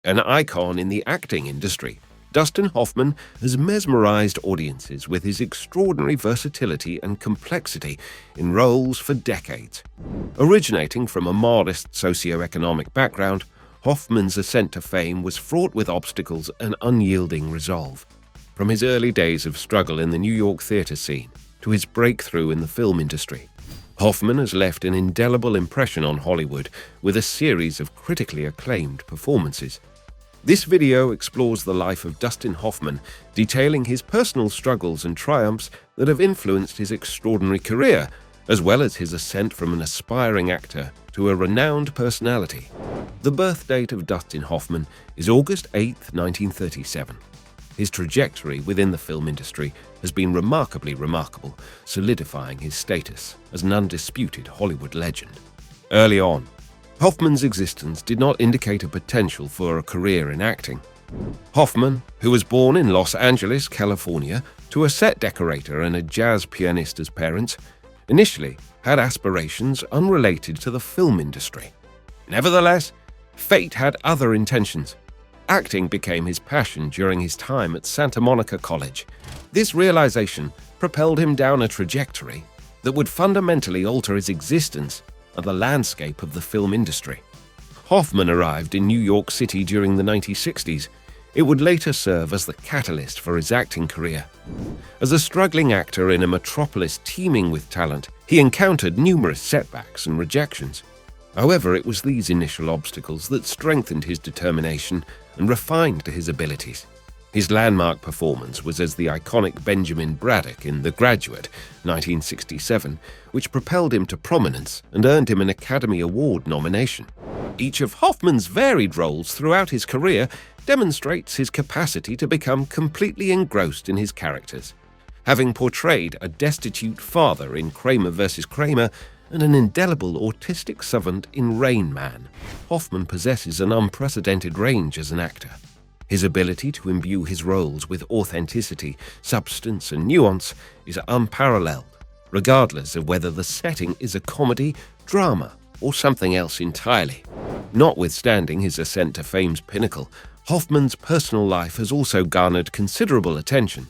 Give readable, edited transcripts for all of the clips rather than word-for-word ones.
An icon in the acting industry, Dustin Hoffman has mesmerized audiences with his extraordinary versatility and complexity in roles for decades. Originating from a modest socioeconomic background, Hoffman's ascent to fame was fraught with obstacles and unyielding resolve. From his early days of struggle in the New York theater scene to his breakthrough in the film industry, Hoffman has left an indelible impression on Hollywood with a series of critically acclaimed performances. This video explores the life of Dustin Hoffman, detailing his personal struggles and triumphs that have influenced his extraordinary career, as well as his ascent from an aspiring actor to a renowned personality. The birth date of Dustin Hoffman is August 8, 1937. His trajectory within the film industry has been remarkable, solidifying his status as an undisputed Hollywood legend. Early on, Hoffman's existence did not indicate a potential for a career in acting. Hoffman, who was born in Los Angeles, California, to a set decorator and a jazz pianist as parents, initially had aspirations unrelated to the film industry. Nevertheless, fate had other intentions. Acting became his passion during his time at Santa Monica College. This realization propelled him down a trajectory that would fundamentally alter his existence and the landscape of the film industry. Hoffman arrived in New York City during the 1960s. It would later serve as the catalyst for his acting career. As a struggling actor in a metropolis teeming with talent, he encountered numerous setbacks and rejections. However, it was these initial obstacles that strengthened his determination and refined his abilities. His landmark performance was as the iconic Benjamin Braddock in The Graduate, 1967, which propelled him to prominence and earned him an Academy Award nomination. Each of Hoffman's varied roles throughout his career demonstrates his capacity to become completely engrossed in his characters. Having portrayed a destitute father in Kramer vs. Kramer and an indelible autistic savant in Rain Man, Hoffman possesses an unprecedented range as an actor. His ability to imbue his roles with authenticity, substance, and nuance is unparalleled, regardless of whether the setting is a comedy, drama, or something else entirely. Notwithstanding his ascent to fame's pinnacle, Hoffman's personal life has also garnered considerable attention.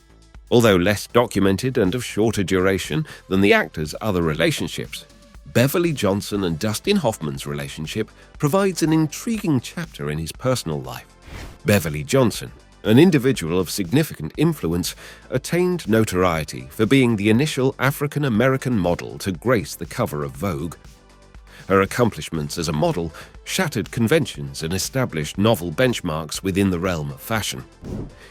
Although less documented and of shorter duration than the actor's other relationships, Beverly Johnson and Dustin Hoffman's relationship provides an intriguing chapter in his personal life. Beverly Johnson, an individual of significant influence, attained notoriety for being the initial African-American model to grace the cover of Vogue. Her accomplishments as a model shattered conventions and established novel benchmarks within the realm of fashion.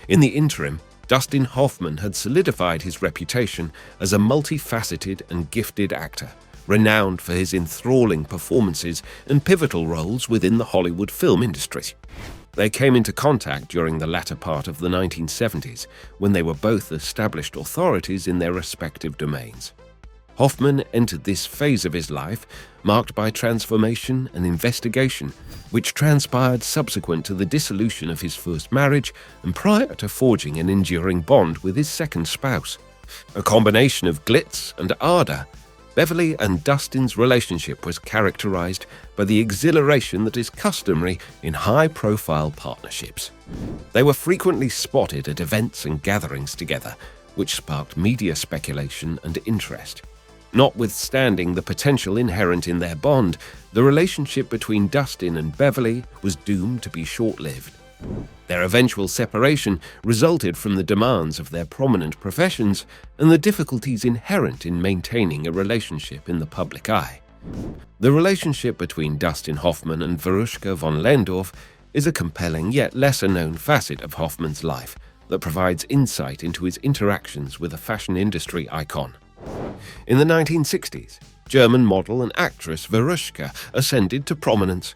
In the interim, Dustin Hoffman had solidified his reputation as a multifaceted and gifted actor, renowned for his enthralling performances and pivotal roles within the Hollywood film industry. They came into contact during the latter part of the 1970s, when they were both established authorities in their respective domains. Hoffman entered this phase of his life marked by transformation and investigation, which transpired subsequent to the dissolution of his first marriage and prior to forging an enduring bond with his second spouse. A combination of glitz and ardor, Beverly and Dustin's relationship was characterized by the exhilaration that is customary in high-profile partnerships. They were frequently spotted at events and gatherings together, which sparked media speculation and interest. Notwithstanding the potential inherent in their bond, the relationship between Dustin and Beverly was doomed to be short-lived. Their eventual separation resulted from the demands of their prominent professions and the difficulties inherent in maintaining a relationship in the public eye. The relationship between Dustin Hoffman and Veruschka von Lehndorff is a compelling yet lesser-known facet of Hoffman's life that provides insight into his interactions with a fashion industry icon. In the 1960s, German model and actress Veruschka ascended to prominence.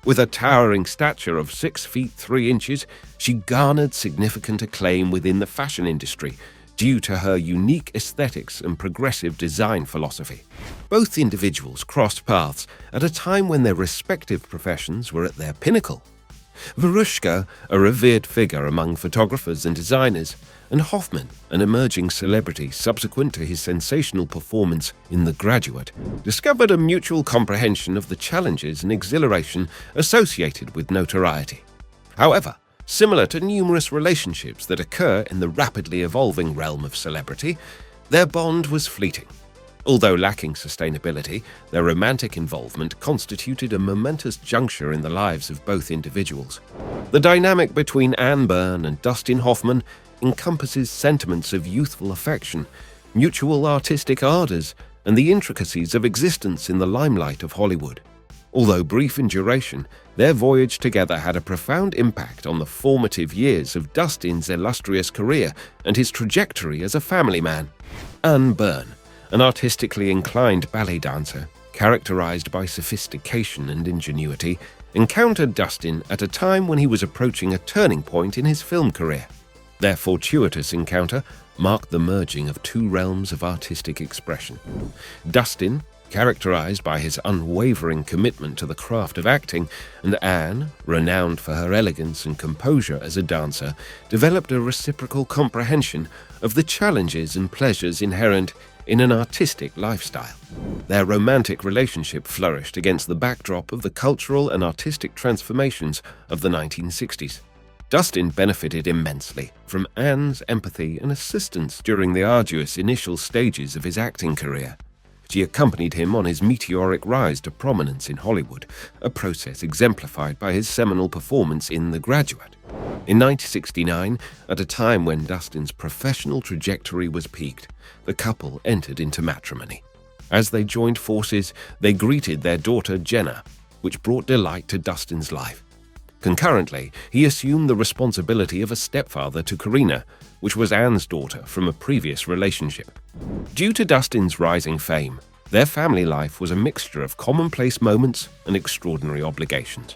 With a towering stature of 6 feet 3 inches, she garnered significant acclaim within the fashion industry due to her unique aesthetics and progressive design philosophy. Both individuals crossed paths at a time when their respective professions were at their pinnacle. Veruschka, a revered figure among photographers and designers, and Hoffman, an emerging celebrity subsequent to his sensational performance in The Graduate, discovered a mutual comprehension of the challenges and exhilaration associated with notoriety. However, similar to numerous relationships that occur in the rapidly evolving realm of celebrity, their bond was fleeting. Although lacking sustainability, their romantic involvement constituted a momentous juncture in the lives of both individuals. The dynamic between Anne Byrne and Dustin Hoffman encompasses sentiments of youthful affection, mutual artistic ardors, and the intricacies of existence in the limelight of Hollywood. Although brief in duration, their voyage together had a profound impact on the formative years of Dustin's illustrious career and his trajectory as a family man. Anne Byrne, an artistically inclined ballet dancer, characterized by sophistication and ingenuity, encountered Dustin at a time when he was approaching a turning point in his film career. Their fortuitous encounter marked the merging of two realms of artistic expression. Dustin, characterized by his unwavering commitment to the craft of acting, and Anne, renowned for her elegance and composure as a dancer, developed a reciprocal comprehension of the challenges and pleasures inherent in an artistic lifestyle. Their romantic relationship flourished against the backdrop of the cultural and artistic transformations of the 1960s. Dustin benefited immensely from Anne's empathy and assistance during the arduous initial stages of his acting career. She accompanied him on his meteoric rise to prominence in Hollywood, a process exemplified by his seminal performance in The Graduate. In 1969, at a time when Dustin's professional trajectory was peaked, the couple entered into matrimony. As they joined forces, they greeted their daughter Jenna, which brought delight to Dustin's life. Concurrently, he assumed the responsibility of a stepfather to Karina, which was Anne's daughter from a previous relationship. Due to Dustin's rising fame, their family life was a mixture of commonplace moments and extraordinary obligations.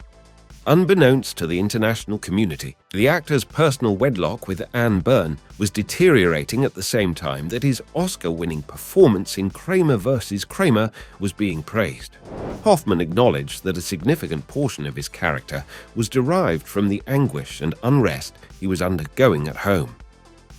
Unbeknownst to the international community, the actor's personal wedlock with Anne Byrne was deteriorating at the same time that his Oscar-winning performance in Kramer vs. Kramer was being praised. Hoffman acknowledged that a significant portion of his character was derived from the anguish and unrest he was undergoing at home.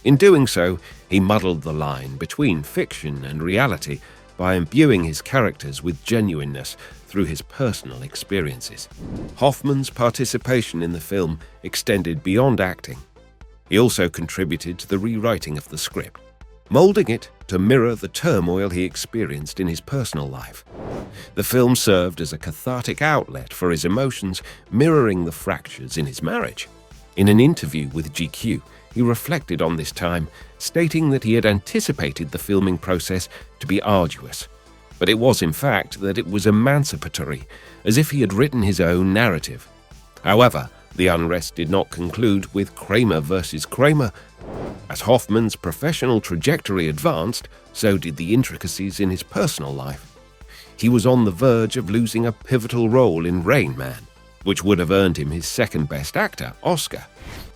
In doing so, he muddled the line between fiction and reality by imbuing his characters with genuineness through his personal experiences. Hoffman's participation in the film extended beyond acting. He also contributed to the rewriting of the script, molding it to mirror the turmoil he experienced in his personal life. The film served as a cathartic outlet for his emotions, mirroring the fractures in his marriage. In an interview with GQ, he reflected on this time, stating that he had anticipated the filming process to be arduous, but it was in fact that it was emancipatory, as if he had written his own narrative. However, the unrest did not conclude with Kramer vs. Kramer. As Hoffman's professional trajectory advanced, so did the intricacies in his personal life. He was on the verge of losing a pivotal role in Rain Man, which would have earned him his second Best Actor Oscar.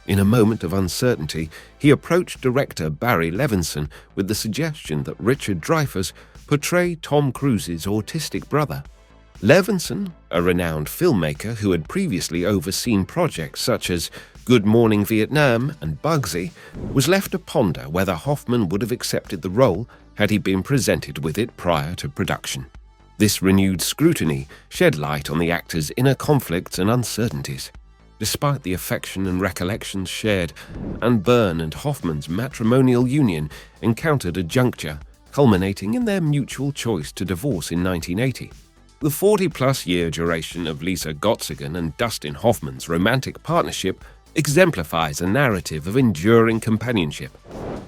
In a moment of uncertainty, he approached director Barry Levinson with the suggestion that Richard Dreyfuss portray Tom Cruise's autistic brother. Levinson, a renowned filmmaker who had previously overseen projects such as Good Morning Vietnam and Bugsy, was left to ponder whether Hoffman would have accepted the role had he been presented with it prior to production. This renewed scrutiny shed light on the actor's inner conflicts and uncertainties. Despite the affection and recollections shared, Anne Byrne and Hoffman's matrimonial union encountered a juncture, culminating in their mutual choice to divorce in 1980. The 40-plus year duration of Lisa Gottsigan and Dustin Hoffman's romantic partnership exemplifies a narrative of enduring companionship.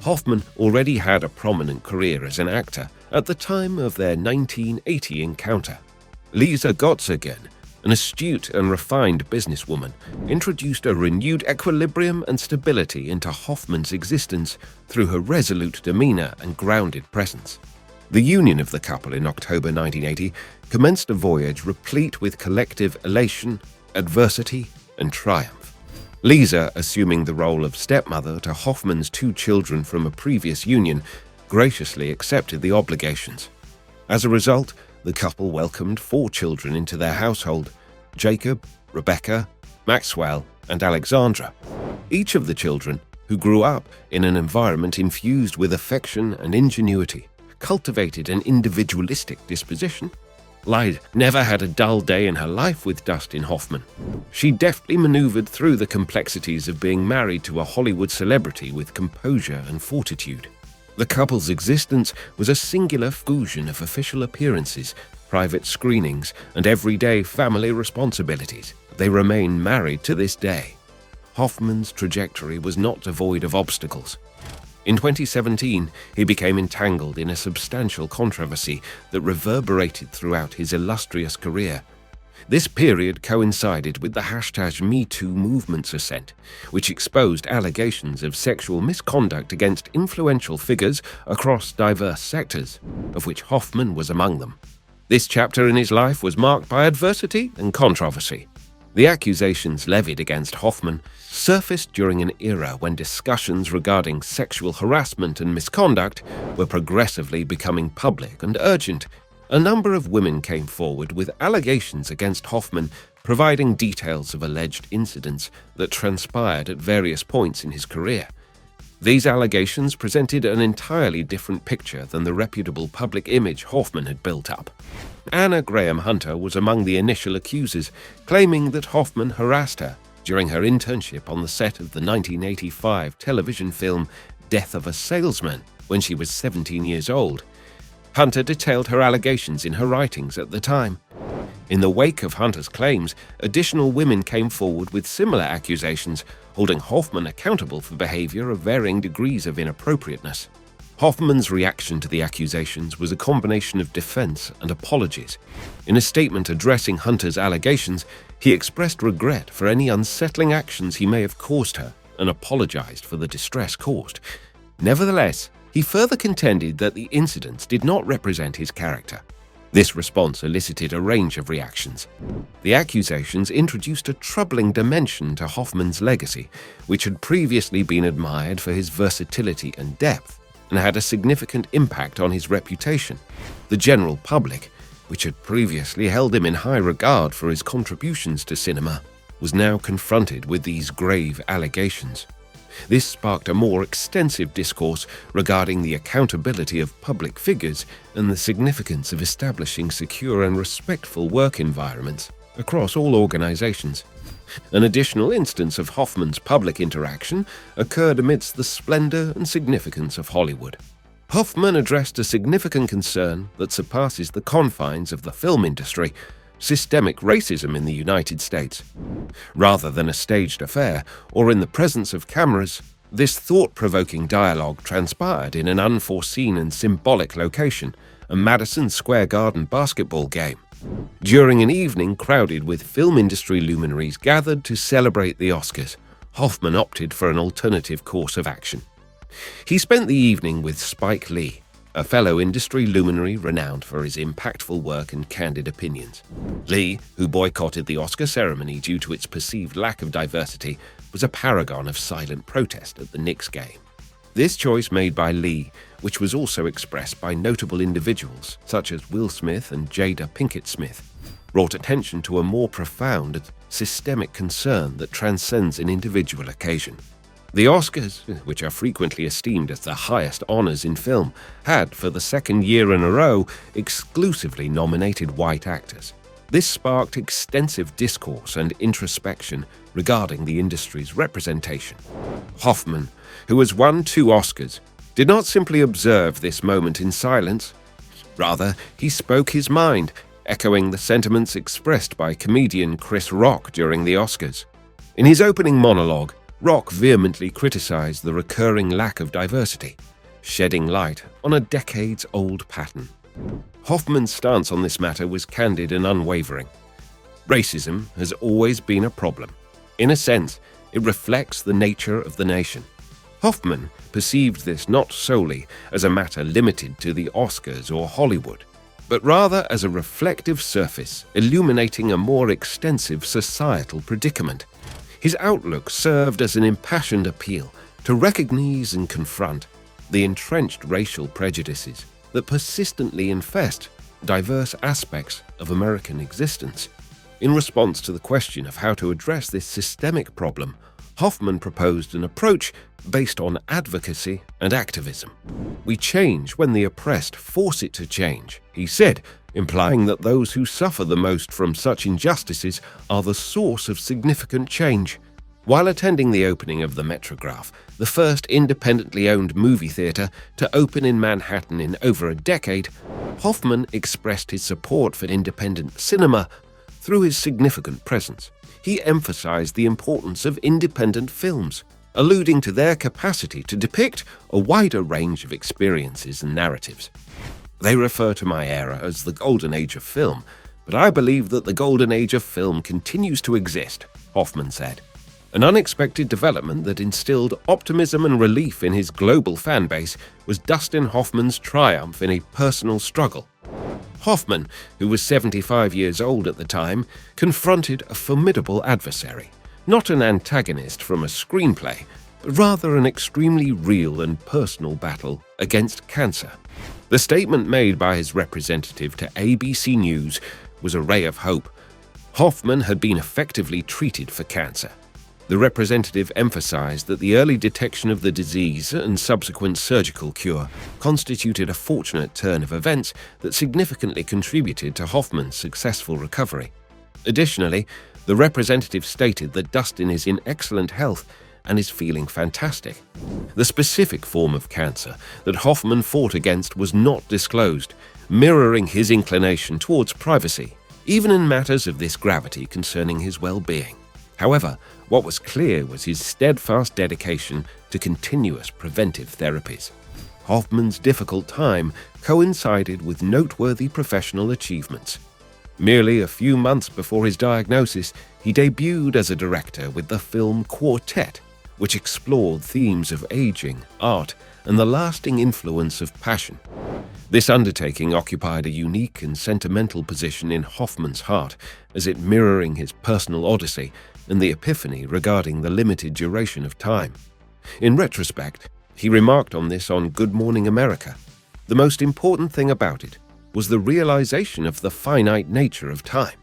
Hoffman already had a prominent career as an actor at the time of their 1980 encounter. Lisa Gottsigan, an astute and refined businesswoman, introduced a renewed equilibrium and stability into Hoffman's existence through her resolute demeanor and grounded presence. The union of the couple in October 1980 commenced a voyage replete with collective elation, adversity, and triumph. Lisa, assuming the role of stepmother to Hoffman's two children from a previous union, graciously accepted the obligations. As a result, the couple welcomed 4 children into their household: Jacob, Rebecca, Maxwell, and Alexandra. Each of the children, who grew up in an environment infused with affection and ingenuity, cultivated an individualistic disposition. Lied never had a dull day in her life with Dustin Hoffman. She deftly maneuvered through the complexities of being married to a Hollywood celebrity with composure and fortitude. The couple's existence was a singular fusion of official appearances, private screenings, and everyday family responsibilities. They remain married to this day. Hoffman's trajectory was not devoid of obstacles. In 2017, he became entangled in a substantial controversy that reverberated throughout his illustrious career. This period coincided with the #MeToo movement's ascent, which exposed allegations of sexual misconduct against influential figures across diverse sectors, of which Hoffman was among them. This chapter in his life was marked by adversity and controversy. The accusations levied against Hoffman surfaced during an era when discussions regarding sexual harassment and misconduct were progressively becoming public and urgent. A number of women came forward with allegations against Hoffman, providing details of alleged incidents that transpired at various points in his career. These allegations presented an entirely different picture than the reputable public image Hoffman had built up. Anna Graham Hunter was among the initial accusers, claiming that Hoffman harassed her during her internship on the set of the 1985 television film Death of a Salesman when she was 17 years old. Hunter detailed her allegations in her writings at the time. In the wake of Hunter's claims, additional women came forward with similar accusations, holding Hoffman accountable for behavior of varying degrees of inappropriateness. Hoffman's reaction to the accusations was a combination of defense and apologies. In a statement addressing Hunter's allegations, he expressed regret for any unsettling actions he may have caused her and apologized for the distress caused. Nevertheless, he further contended that the incidents did not represent his character. This response elicited a range of reactions. The accusations introduced a troubling dimension to Hoffman's legacy, which had previously been admired for his versatility and depth, and had a significant impact on his reputation. The general public, which had previously held him in high regard for his contributions to cinema, was now confronted with these grave allegations. This sparked a more extensive discourse regarding the accountability of public figures and the significance of establishing secure and respectful work environments across all organizations. An additional instance of Hoffman's public interaction occurred amidst the splendor and significance of Hollywood. Hoffman addressed a significant concern that surpasses the confines of the film industry: systemic racism in the United States. Rather than a staged affair or in the presence of cameras, this thought-provoking dialogue transpired in an unforeseen and symbolic location, a Madison Square Garden basketball game. During an evening crowded with film industry luminaries gathered to celebrate the Oscars, Hoffman opted for an alternative course of action. He spent the evening with Spike Lee, a fellow industry luminary renowned for his impactful work and candid opinions. Lee, who boycotted the Oscar ceremony due to its perceived lack of diversity, was a paragon of silent protest at the Knicks game. This choice made by Lee, which was also expressed by notable individuals such as Will Smith and Jada Pinkett Smith, brought attention to a more profound and systemic concern that transcends an individual occasion. The Oscars, which are frequently esteemed as the highest honors in film, had, for the second year in a row, exclusively nominated white actors. This sparked extensive discourse and introspection regarding the industry's representation. Hoffman, who has won 2 Oscars, did not simply observe this moment in silence. Rather, he spoke his mind, echoing the sentiments expressed by comedian Chris Rock during the Oscars. In his opening monologue, Rock vehemently criticized the recurring lack of diversity, shedding light on a decades-old pattern. Hoffman's stance on this matter was candid and unwavering. Racism has always been a problem. In a sense, it reflects the nature of the nation. Hoffman perceived this not solely as a matter limited to the Oscars or Hollywood, but rather as a reflective surface illuminating a more extensive societal predicament. His outlook served as an impassioned appeal to recognize and confront the entrenched racial prejudices that persistently infest diverse aspects of American existence. In response to the question of how to address this systemic problem, Hoffman proposed an approach based on advocacy and activism. "We change when the oppressed force it to change," he said, implying that those who suffer the most from such injustices are the source of significant change. While attending the opening of the Metrograph, the first independently owned movie theater to open in Manhattan in over a decade, Hoffman expressed his support for independent cinema through his significant presence. He emphasized the importance of independent films, alluding to their capacity to depict a wider range of experiences and narratives. They refer to my era as the golden age of film, but I believe that the golden age of film continues to exist, Hoffman said. An unexpected development that instilled optimism and relief in his global fan base was Dustin Hoffman's triumph in a personal struggle. Hoffman, who was 75 years old at the time, confronted a formidable adversary, not an antagonist from a screenplay, but rather an extremely real and personal battle against cancer. The statement made by his representative to ABC News was a ray of hope. Hoffman had been effectively treated for cancer. The representative emphasized that the early detection of the disease and subsequent surgical cure constituted a fortunate turn of events that significantly contributed to Hoffman's successful recovery. Additionally, the representative stated that Dustin is in excellent health and is feeling fantastic. The specific form of cancer that Hoffman fought against was not disclosed, mirroring his inclination towards privacy, even in matters of this gravity concerning his well-being. However, what was clear was his steadfast dedication to continuous preventive therapies. Hoffman's difficult time coincided with noteworthy professional achievements. Merely a few months before his diagnosis, he debuted as a director with the film Quartet, which explored themes of aging, art, and the lasting influence of passion. This undertaking occupied a unique and sentimental position in Hoffman's heart, as it mirroring his personal odyssey and the epiphany regarding the limited duration of time. In retrospect, he remarked on this on Good Morning America. The most important thing about it was the realization of the finite nature of time.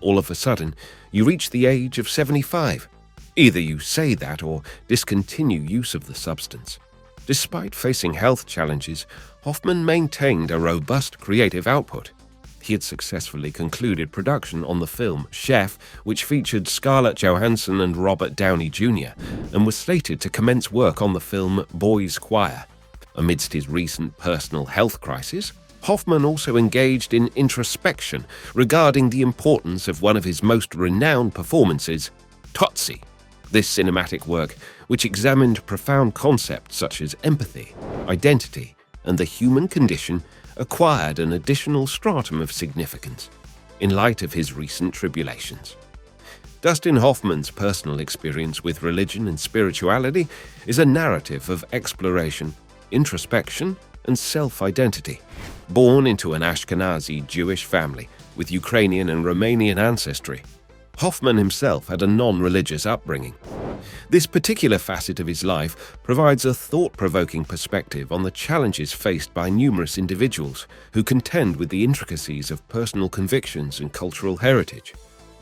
All of a sudden, you reach the age of 75. Either you say that or discontinue use of the substance. Despite facing health challenges, Hoffman maintained a robust creative output. He had successfully concluded production on the film Chef, which featured Scarlett Johansson and Robert Downey Jr., and was slated to commence work on the film Boys Choir. Amidst his recent personal health crisis, Hoffman also engaged in introspection regarding the importance of one of his most renowned performances, Tootsie. This cinematic work, which examined profound concepts such as empathy, identity, and the human condition, acquired an additional stratum of significance in light of his recent tribulations. Dustin Hoffman's personal experience with religion and spirituality is a narrative of exploration, introspection, and self-identity. Born into an Ashkenazi Jewish family with Ukrainian and Romanian ancestry, Hoffman himself had a non-religious upbringing. This particular facet of his life provides a thought-provoking perspective on the challenges faced by numerous individuals who contend with the intricacies of personal convictions and cultural heritage.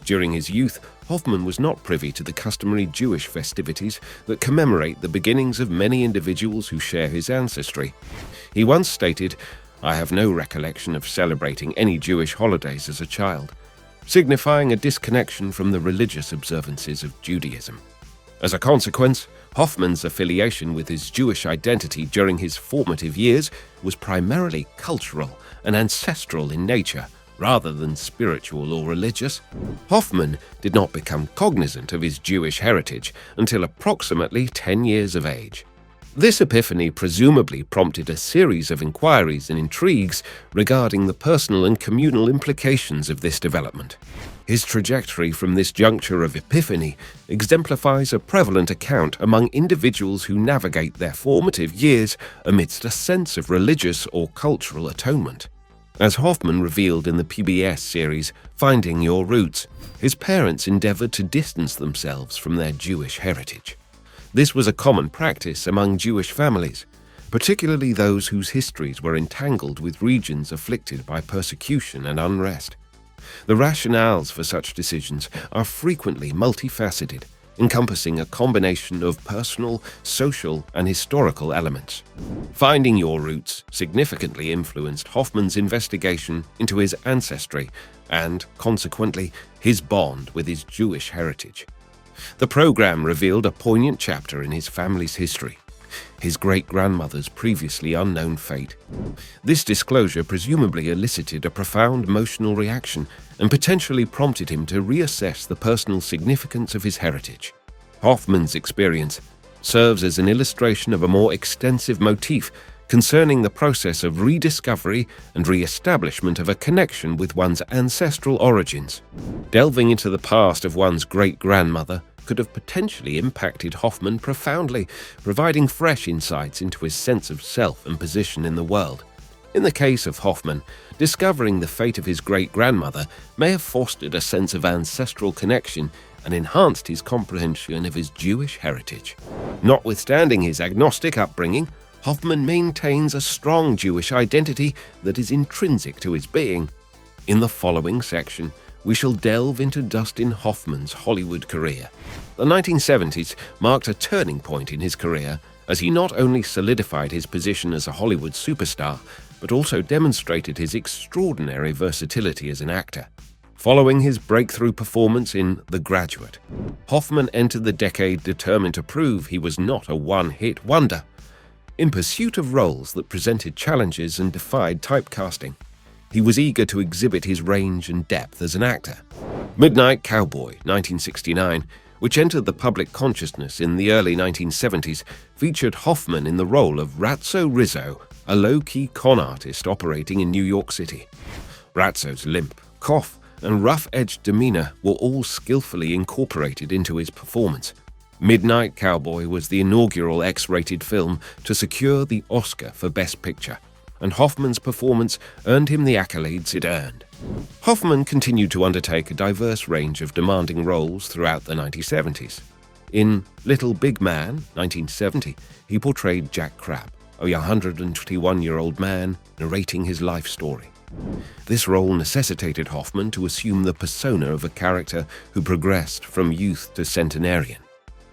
During his youth, Hoffman was not privy to the customary Jewish festivities that commemorate the beginnings of many individuals who share his ancestry. He once stated, "I have no recollection of celebrating any Jewish holidays as a child," signifying a disconnection from the religious observances of Judaism. As a consequence, Hoffman's affiliation with his Jewish identity during his formative years was primarily cultural and ancestral in nature, rather than spiritual or religious. Hoffman did not become cognizant of his Jewish heritage until approximately 10 years of age. This epiphany presumably prompted a series of inquiries and intrigues regarding the personal and communal implications of this development. His trajectory from this juncture of epiphany exemplifies a prevalent account among individuals who navigate their formative years amidst a sense of religious or cultural atonement. As Hoffman revealed in the PBS series Finding Your Roots, his parents endeavored to distance themselves from their Jewish heritage. This was a common practice among Jewish families, particularly those whose histories were entangled with regions afflicted by persecution and unrest. The rationales for such decisions are frequently multifaceted, encompassing a combination of personal, social, and historical elements. Finding Your Roots significantly influenced Hoffman's investigation into his ancestry and, consequently, his bond with his Jewish heritage. The program revealed a poignant chapter in his family's history, his great-grandmother's previously unknown fate. This disclosure presumably elicited a profound emotional reaction and potentially prompted him to reassess the personal significance of his heritage. Hoffman's experience serves as an illustration of a more extensive motif concerning the process of rediscovery and re-establishment of a connection with one's ancestral origins. Delving into the past of one's great-grandmother could have potentially impacted Hoffman profoundly, providing fresh insights into his sense of self and position in the world. In the case of Hoffman, discovering the fate of his great-grandmother may have fostered a sense of ancestral connection and enhanced his comprehension of his Jewish heritage. Notwithstanding his agnostic upbringing, Hoffman maintains a strong Jewish identity that is intrinsic to his being. In the following section, we shall delve into Dustin Hoffman's Hollywood career. The 1970s marked a turning point in his career as he not only solidified his position as a Hollywood superstar, but also demonstrated his extraordinary versatility as an actor. Following his breakthrough performance in The Graduate, Hoffman entered the decade determined to prove he was not a one-hit wonder. In pursuit of roles that presented challenges and defied typecasting, he was eager to exhibit his range and depth as an actor. Midnight Cowboy, 1969, which entered the public consciousness in the early 1970s, featured Hoffman in the role of Ratso Rizzo, a low-key con artist operating in New York City. Ratso's limp, cough, and rough-edged demeanor were all skillfully incorporated into his performance. Midnight Cowboy was the inaugural X-rated film to secure the Oscar for Best Picture, and Hoffman's performance earned him the accolades it earned. Hoffman continued to undertake a diverse range of demanding roles throughout the 1970s. In Little Big Man, 1970, he portrayed Jack Crabb, a 121-year-old man narrating his life story. This role necessitated Hoffman to assume the persona of a character who progressed from youth to centenarian.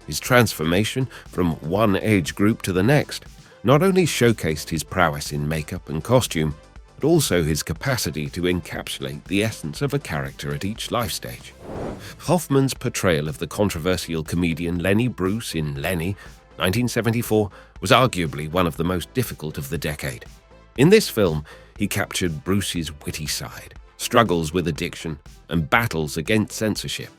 His transformation from one age group to the next not only showcased his prowess in makeup and costume, but also his capacity to encapsulate the essence of a character at each life stage. Hoffman's portrayal of the controversial comedian Lenny Bruce in Lenny, 1974, was arguably one of the most difficult of the decade. In this film, he captured Bruce's witty side, struggles with addiction, and battles against censorship.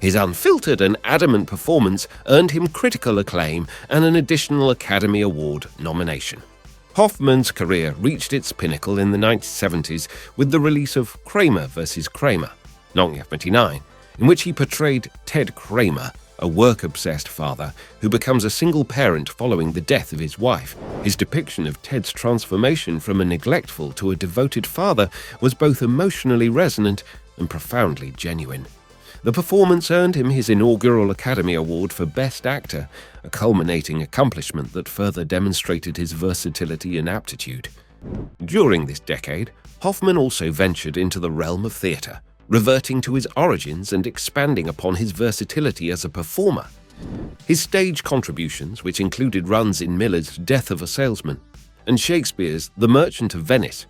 His unfiltered and adamant performance earned him critical acclaim and an additional Academy Award nomination. Hoffman's career reached its pinnacle in the 1970s with the release of Kramer vs. Kramer, 1979, in which he portrayed Ted Kramer, a work-obsessed father who becomes a single parent following the death of his wife. His depiction of Ted's transformation from a neglectful to a devoted father was both emotionally resonant and profoundly genuine. The performance earned him his inaugural Academy Award for Best Actor, a culminating accomplishment that further demonstrated his versatility and aptitude. During this decade, Hoffman also ventured into the realm of theater, reverting to his origins and expanding upon his versatility as a performer. His stage contributions, which included runs in Miller's Death of a Salesman and Shakespeare's The Merchant of Venice,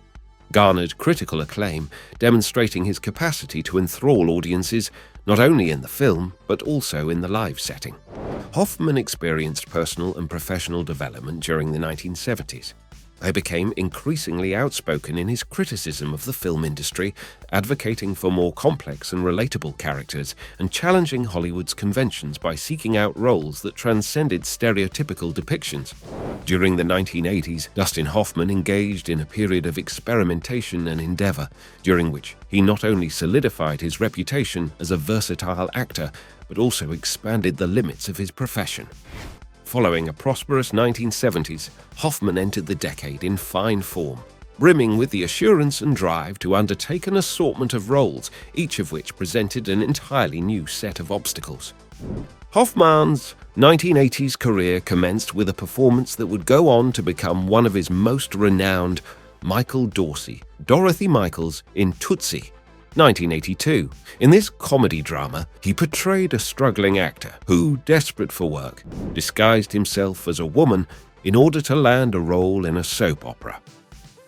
garnered critical acclaim, demonstrating his capacity to enthrall audiences not only in the film but also in the live setting. Hoffman experienced personal and professional development during the 1970s. He became increasingly outspoken in his criticism of the film industry, advocating for more complex and relatable characters and challenging Hollywood's conventions by seeking out roles that transcended stereotypical depictions. During the 1980s, Dustin Hoffman engaged in a period of experimentation and endeavor, during which he not only solidified his reputation as a versatile actor, but also expanded the limits of his profession. Following a prosperous 1970s, Hoffman entered the decade in fine form, brimming with the assurance and drive to undertake an assortment of roles, each of which presented an entirely new set of obstacles. Hoffman's 1980s career commenced with a performance that would go on to become one of his most renowned, Michael Dorsey, Dorothy Michaels in Tootsie, 1982. In this comedy drama, he portrayed a struggling actor who, desperate for work, disguised himself as a woman in order to land a role in a soap opera.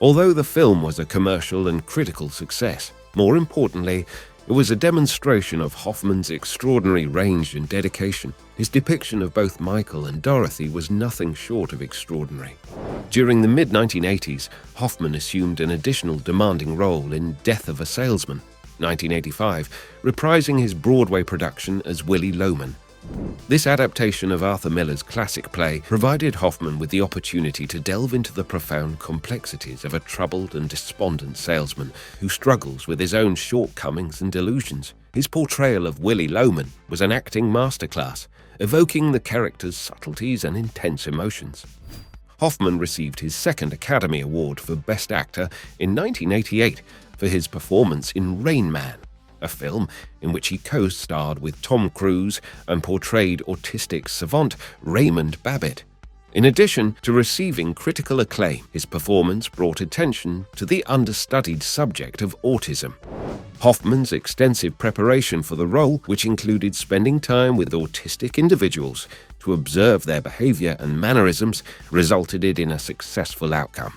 Although the film was a commercial and critical success, more importantly, it was a demonstration of Hoffman's extraordinary range and dedication. His depiction of both Michael and Dorothy was nothing short of extraordinary. During the mid-1980s, Hoffman assumed an additional demanding role in Death of a Salesman, 1985, reprising his Broadway production as Willie Loman. This adaptation of Arthur Miller's classic play provided Hoffman with the opportunity to delve into the profound complexities of a troubled and despondent salesman who struggles with his own shortcomings and delusions. His portrayal of Willie Loman was an acting masterclass, evoking the character's subtleties and intense emotions. Hoffman received his second Academy Award for Best Actor in 1988 for his performance in Rain Man, a film in which he co-starred with Tom Cruise and portrayed autistic savant Raymond Babbitt. In addition to receiving critical acclaim, his performance brought attention to the understudied subject of autism. Hoffman's extensive preparation for the role, which included spending time with autistic individuals to observe their behavior and mannerisms, resulted in a successful outcome.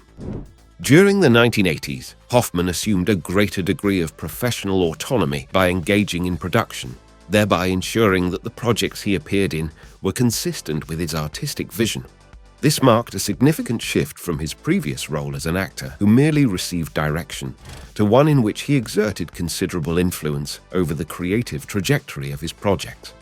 During the 1980s, Hoffman assumed a greater degree of professional autonomy by engaging in production, thereby ensuring that the projects he appeared in were consistent with his artistic vision. This marked a significant shift from his previous role as an actor who merely received direction, to one in which he exerted considerable influence over the creative trajectory of his projects.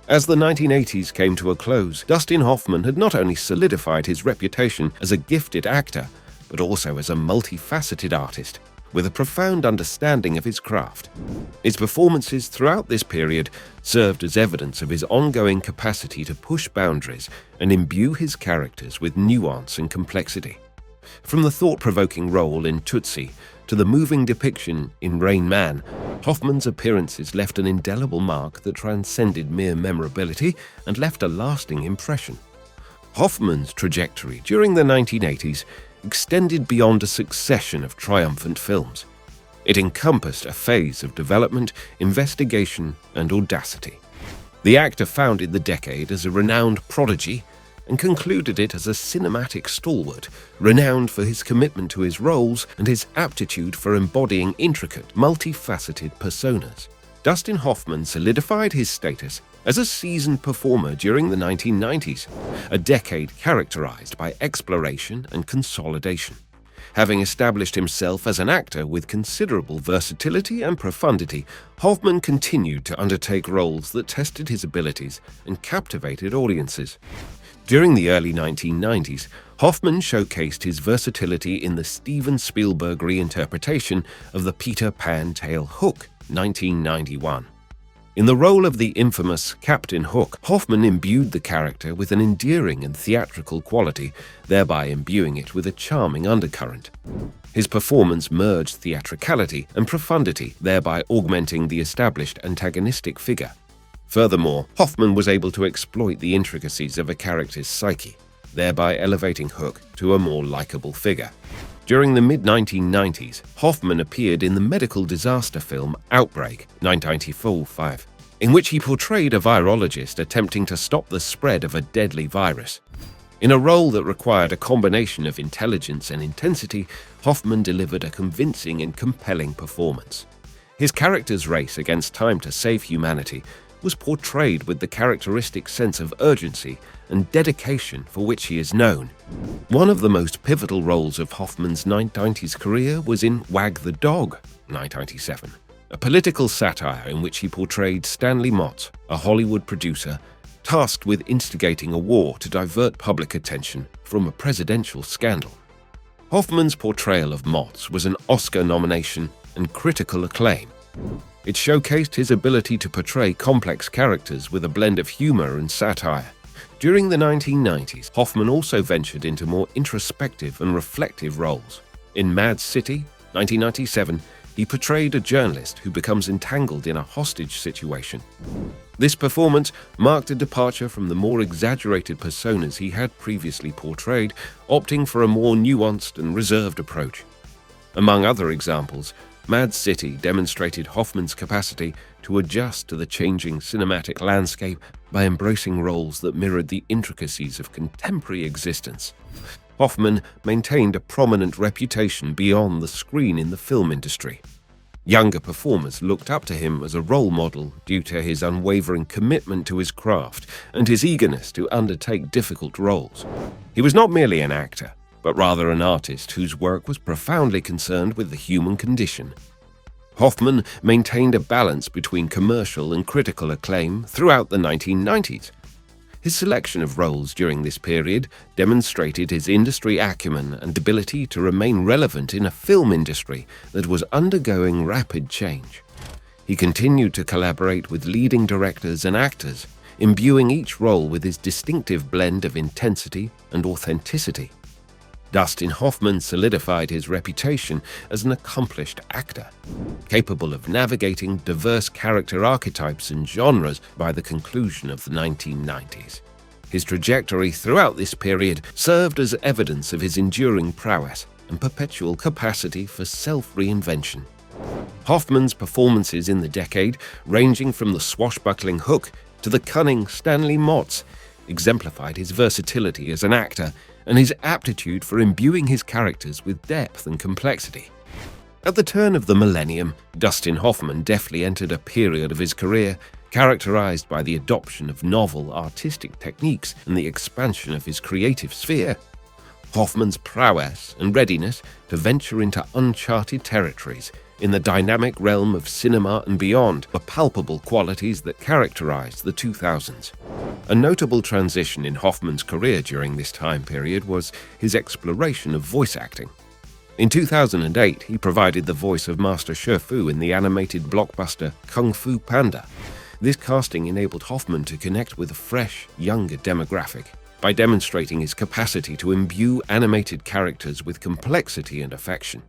As the 1980s came to a close, Dustin Hoffman had not only solidified his reputation as a gifted actor, but also as a multifaceted artist with a profound understanding of his craft. His performances throughout this period served as evidence of his ongoing capacity to push boundaries and imbue his characters with nuance and complexity. From the thought-provoking role in Tootsie to the moving depiction in Rain Man, Hoffman's appearances left an indelible mark that transcended mere memorability and left a lasting impression. Hoffman's trajectory during the 1980s extended beyond a succession of triumphant films. It encompassed a phase of development, investigation, and audacity. The actor founded the decade as a renowned prodigy and concluded it as a cinematic stalwart, renowned for his commitment to his roles and his aptitude for embodying intricate, multifaceted personas. Dustin Hoffman solidified his status as a seasoned performer during the 1990s, a decade characterized by exploration and consolidation. Having established himself as an actor with considerable versatility and profundity, Hoffman continued to undertake roles that tested his abilities and captivated audiences. During the early 1990s, Hoffman showcased his versatility in the Steven Spielberg reinterpretation of the Peter Pan tale Hook, 1991. In the role of the infamous Captain Hook, Hoffman imbued the character with an endearing and theatrical quality, thereby imbuing it with a charming undercurrent. His performance merged theatricality and profundity, thereby augmenting the established antagonistic figure. Furthermore, Hoffman was able to exploit the intricacies of a character's psyche, thereby elevating Hook to a more likable figure. During the mid-1990s, Hoffman appeared in the medical disaster film Outbreak, 1994, in which he portrayed a virologist attempting to stop the spread of a deadly virus. In a role that required a combination of intelligence and intensity, Hoffman delivered a convincing and compelling performance. His character's race against time to save humanity was portrayed with the characteristic sense of urgency and dedication for which he is known. One of the most pivotal roles of Hoffman's 1990s career was in Wag the Dog, 1997, a political satire in which he portrayed Stanley Mott, a Hollywood producer tasked with instigating a war to divert public attention from a presidential scandal. Hoffman's portrayal of Mott was an Oscar nomination and critical acclaim. It showcased his ability to portray complex characters with a blend of humor and satire. During the 1990s, Hoffman also ventured into more introspective and reflective roles. In Mad City, 1997, he portrayed a journalist who becomes entangled in a hostage situation. This performance marked a departure from the more exaggerated personas he had previously portrayed, opting for a more nuanced and reserved approach. Among other examples, Mad City demonstrated Hoffman's capacity to adjust to the changing cinematic landscape by embracing roles that mirrored the intricacies of contemporary existence. Hoffman maintained a prominent reputation beyond the screen in the film industry. Younger performers looked up to him as a role model due to his unwavering commitment to his craft and his eagerness to undertake difficult roles. He was not merely an actor, but rather an artist whose work was profoundly concerned with the human condition. Hoffman maintained a balance between commercial and critical acclaim throughout the 1990s. His selection of roles during this period demonstrated his industry acumen and ability to remain relevant in a film industry that was undergoing rapid change. He continued to collaborate with leading directors and actors, imbuing each role with his distinctive blend of intensity and authenticity. Dustin Hoffman solidified his reputation as an accomplished actor, capable of navigating diverse character archetypes and genres by the conclusion of the 1990s. His trajectory throughout this period served as evidence of his enduring prowess and perpetual capacity for self-reinvention. Hoffman's performances in the decade, ranging from the swashbuckling Hook to the cunning Stanley Motts, exemplified his versatility as an actor and his aptitude for imbuing his characters with depth and complexity. At the turn of the millennium, Dustin Hoffman deftly entered a period of his career characterized by the adoption of novel artistic techniques and the expansion of his creative sphere. Hoffman's prowess and readiness to venture into uncharted territories in the dynamic realm of cinema and beyond were palpable qualities that characterized the 2000s. A notable transition in Hoffman's career during this time period was his exploration of voice acting. In 2008, he provided the voice of Master Shifu in the animated blockbuster Kung Fu Panda. This casting enabled Hoffman to connect with a fresh, younger demographic by demonstrating his capacity to imbue animated characters with complexity and affection.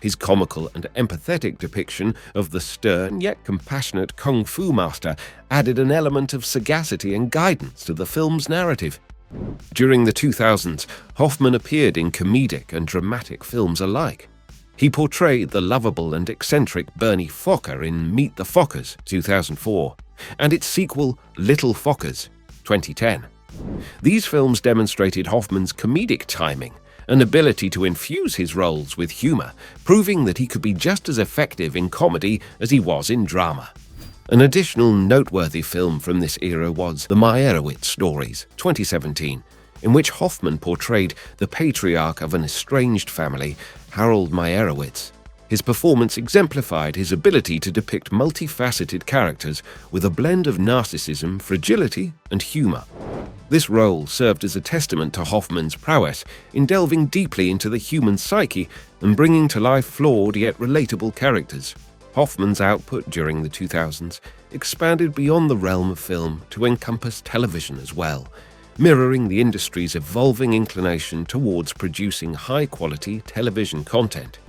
His comical and empathetic depiction of the stern yet compassionate Kung Fu master added an element of sagacity and guidance to the film's narrative. During the 2000s, Hoffman appeared in comedic and dramatic films alike. He portrayed the lovable and eccentric Bernie Fokker in Meet the Fockers, 2004, and its sequel, Little Fockers, 2010. These films demonstrated Hoffman's comedic timing, an ability to infuse his roles with humor, proving that he could be just as effective in comedy as he was in drama. An additional noteworthy film from this era was The Meyerowitz Stories, 2017, in which Hoffman portrayed the patriarch of an estranged family, Harold Meyerowitz. His performance exemplified his ability to depict multifaceted characters with a blend of narcissism, fragility, and humor. This role served as a testament to Hoffman's prowess in delving deeply into the human psyche and bringing to life flawed yet relatable characters. Hoffman's output during the 2000s expanded beyond the realm of film to encompass television as well, mirroring the industry's evolving inclination towards producing high-quality television content.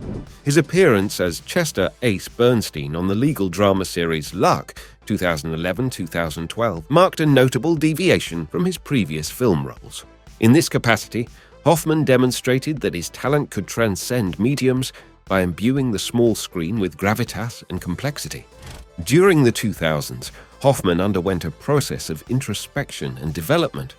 His appearance as Chester Ace Bernstein on the legal drama series Luck, 2011-2012, marked a notable deviation from his previous film roles. In this capacity, Hoffman demonstrated that his talent could transcend mediums by imbuing the small screen with gravitas and complexity. During the 2000s, Hoffman underwent a process of introspection and development.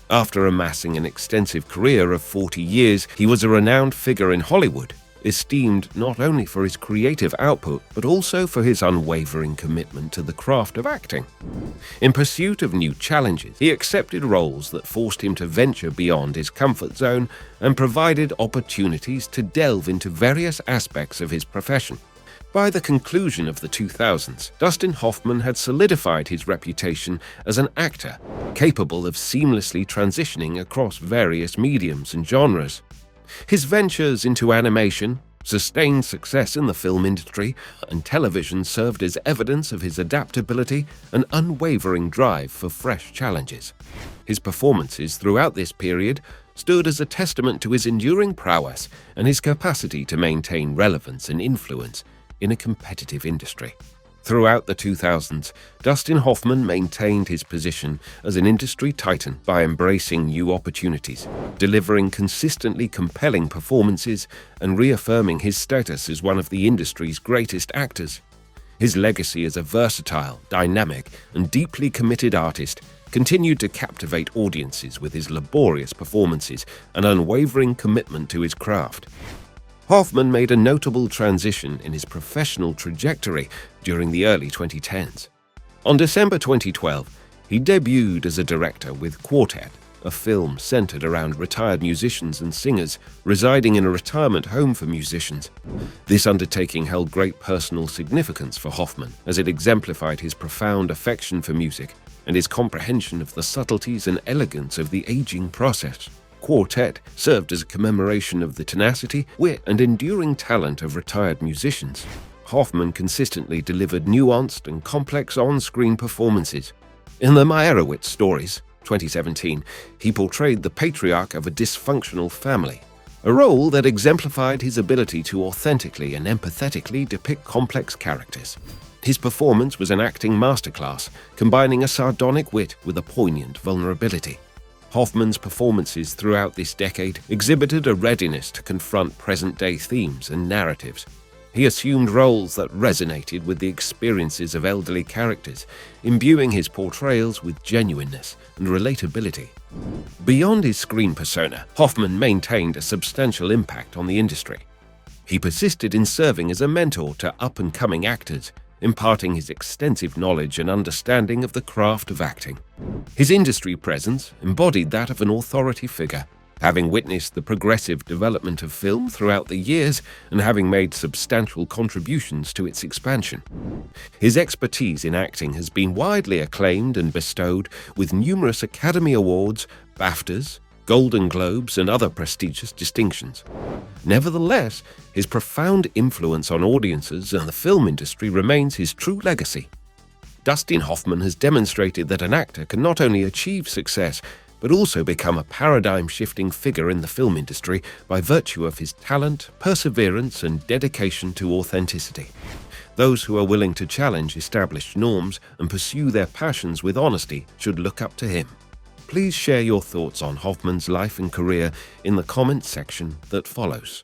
After amassing an extensive career of 40 years, he was a renowned figure in Hollywood, esteemed not only for his creative output, but also for his unwavering commitment to the craft of acting. In pursuit of new challenges, he accepted roles that forced him to venture beyond his comfort zone and provided opportunities to delve into various aspects of his profession. By the conclusion of the 2000s, Dustin Hoffman had solidified his reputation as an actor capable of seamlessly transitioning across various mediums and genres. His ventures into animation, sustained success in the film industry, and television served as evidence of his adaptability and unwavering drive for fresh challenges. His performances throughout this period stood as a testament to his enduring prowess and his capacity to maintain relevance and influence in a competitive industry. Throughout the 2000s, Dustin Hoffman maintained his position as an industry titan by embracing new opportunities, delivering consistently compelling performances, and reaffirming his status as one of the industry's greatest actors. His legacy as a versatile, dynamic, and deeply committed artist continued to captivate audiences with his laborious performances and unwavering commitment to his craft. Hoffman made a notable transition in his professional trajectory during the early 2010s. On December 2012, he debuted as a director with Quartet, a film centered around retired musicians and singers residing in a retirement home for musicians. This undertaking held great personal significance for Hoffman, as it exemplified his profound affection for music and his comprehension of the subtleties and elegance of the aging process. Quartet served as a commemoration of the tenacity, wit, and enduring talent of retired musicians. Hoffman consistently delivered nuanced and complex on-screen performances. In the Meyerowitz Stories, 2017, he portrayed the patriarch of a dysfunctional family, a role that exemplified his ability to authentically and empathetically depict complex characters. His performance was an acting masterclass, combining a sardonic wit with a poignant vulnerability. Hoffman's performances throughout this decade exhibited a readiness to confront present-day themes and narratives. He assumed roles that resonated with the experiences of elderly characters, imbuing his portrayals with genuineness and relatability. Beyond his screen persona, Hoffman maintained a substantial impact on the industry. He persisted in serving as a mentor to up-and-coming actors, imparting his extensive knowledge and understanding of the craft of acting. His industry presence embodied that of an authority figure, having witnessed the progressive development of film throughout the years and having made substantial contributions to its expansion. His expertise in acting has been widely acclaimed and bestowed with numerous Academy Awards, BAFTAs, Golden Globes, and other prestigious distinctions. Nevertheless, his profound influence on audiences and the film industry remains his true legacy. Dustin Hoffman has demonstrated that an actor can not only achieve success, but also become a paradigm-shifting figure in the film industry by virtue of his talent, perseverance, and dedication to authenticity. Those who are willing to challenge established norms and pursue their passions with honesty should look up to him. Please share your thoughts on Hoffman's life and career in the comments section that follows.